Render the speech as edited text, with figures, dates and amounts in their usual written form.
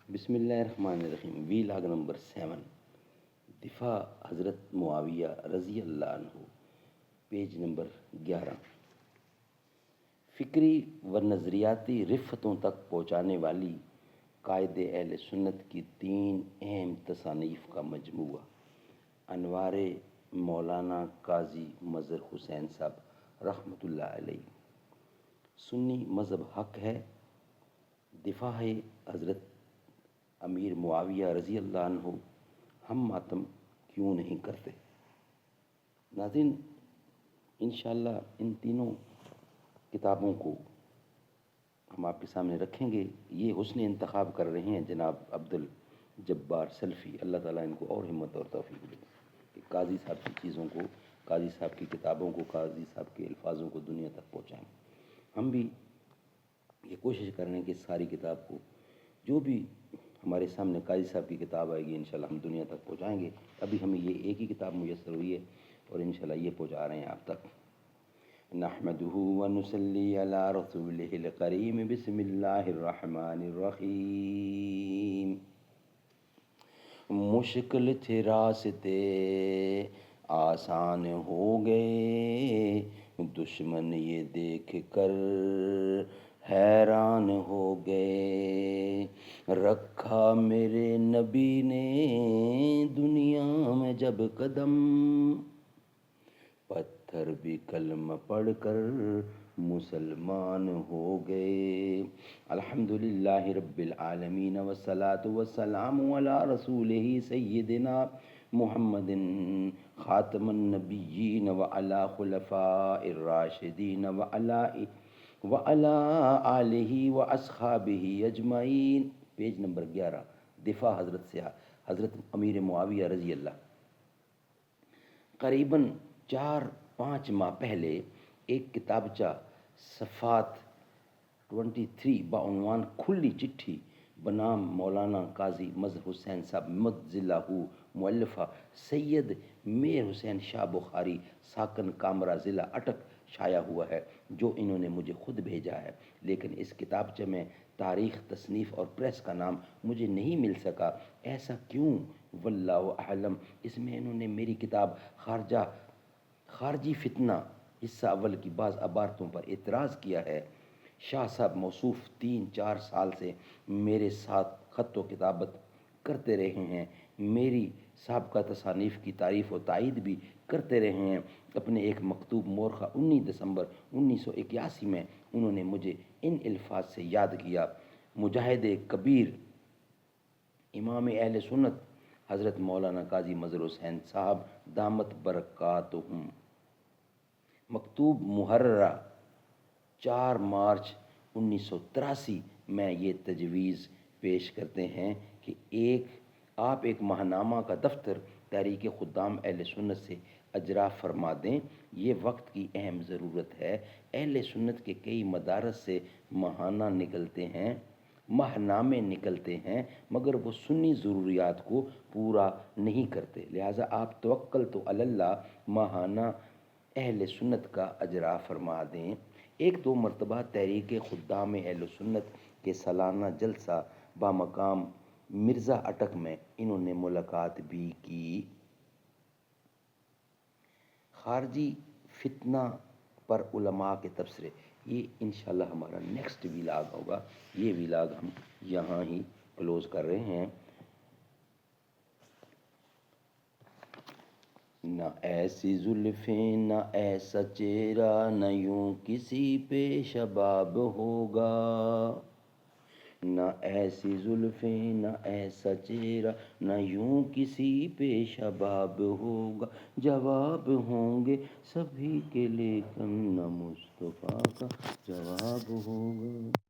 بسم اللہ الرحمن الرحیم، ویلاگ نمبر 7، دفاع حضرت معاویہ رضی اللہ عنہ، پیج نمبر 11۔ فکری و نظریاتی رفتوں تک پہنچانے والی قائد اہل سنت کی 3 اہم تصانیف کا مجموعہ۔ انوار مولانا قاضی مظہر حسین صاحب رحمۃ اللہ علیہ۔ سنی مذہب حق ہے، دفاع حضرت امیر معاویہ رضی اللہ عنہ، ہم ماتم کیوں نہیں کرتے۔ ناظرین، انشاءاللہ ان تینوں کتابوں کو ہم آپ کے سامنے رکھیں گے۔ یہ حسن انتخاب کر رہے ہیں جناب عبد الجبار سلفی، اللہ تعالیٰ ان کو اور ہمت اور توفیق دے کہ قاضی صاحب کی چیزوں کو، قاضی صاحب کی کتابوں کو، قاضی صاحب کے الفاظوں کو دنیا تک پہنچائیں۔ ہم بھی یہ کوشش کر رہے ہیں کہ ساری کتاب کو، جو بھی ہمارے سامنے قاضی صاحب کی کتاب آئے گی انشاءاللہ ہم دنیا تک پہنچائیں گے۔ ابھی ہمیں یہ ایک ہی کتاب میسر ہوئی ہے اور انشاءاللہ یہ پہنچا رہے ہیں آپ تک۔ نحمدہ ونصلی علی رسولہ الکریم، بسم اللہ الرحمن الرحیم۔ مشکل تھے راستے آسان ہو گئے، دشمن یہ دیکھ کر حیران ہو گئے۔ رکھا میرے نبی نے دنیا میں جب قدم، پتھر بھی کلمہ پڑھ کر مسلمان ہو گئے۔ الحمدللہ رب العالمین والصلاة والسلام علی رسولہ سیدنا محمد خاتم النبیین وعلی خلفاء الراشدین وعلی آلہ واصحابہ اجمعین۔ پیج نمبر 11، دفاع حضرت امیر معاویہ رضی اللہ۔ قریباً 4-5 ماہ پہلے ایک کتابچہ صفحات 23 بعنوان کھلی چٹھی بنام مولانا قاضی مظہر حسین صاحب مدظلہ مؤلفہ سید میر حسین شاہ بخاری ساکن کامرہ ضلع اٹک شائع ہوا ہے، جو انہوں نے مجھے خود بھیجا ہے، لیکن اس کتابچہ میں تاریخ تصنیف اور پریس کا نام مجھے نہیں مل سکا۔ ایسا کیوں؟ واللہ اعلم۔ اس میں انہوں نے میری کتاب خارجی فتنہ حصہ اول کی بعض عبارتوں پر اعتراض کیا ہے۔ شاہ صاحب موصوف 3-4 سال سے میرے ساتھ خط و کتابت کرتے رہے ہیں، میری سابقہ تصانیف کی تعریف و تائید بھی کرتے رہے ہیں۔ اپنے ایک مکتوب مورخہ 19 دسمبر 1981 میں انہوں نے مجھے ان الفاظ سے یاد کیا: مجاہد کبیر امام اہل سنت حضرت مولانا قاضی مظہر حسین صاحب دامت برکاتہم۔ مکتوب محررہ 4 مارچ 1983 میں یہ تجویز پیش کرتے ہیں کہ آپ ایک ماہنامہ کا دفتر تحریک خدام اہل سنت سے اجرا فرما دیں۔ یہ وقت کی اہم ضرورت ہے۔ اہل سنت کے کئی مدارس سے ماہنامے نکلتے ہیں مگر وہ سنی ضروریات کو پورا نہیں کرتے، لہٰذا آپ توکلت علی اللہ ماہانہ اہل سنت کا اجرا فرما دیں۔ 1-2 مرتبہ تحریک خدام اہل سنت کے سالانہ جلسہ بامقام مرزا اٹک میں انہوں نے ملاقات بھی کی۔ خارجی فتنہ پر علماء کے تبصرے، یہ انشاءاللہ ہمارا نیکسٹ ویلاگ ہوگا۔ یہ ویلاگ ہم یہاں ہی کلوز کر رہے ہیں۔ نہ ایسی زلفیں نہ ایسا چہرہ، نہ یوں کسی پہ شباب ہوگا۔ نہ ایسی زلفیں نہ ایسا چہرہ، نہ یوں کسی پہ شباب ہوگا۔ جواب ہوں گے سبھی کے لیکن نہ مصطفیٰ کا جواب ہوگا۔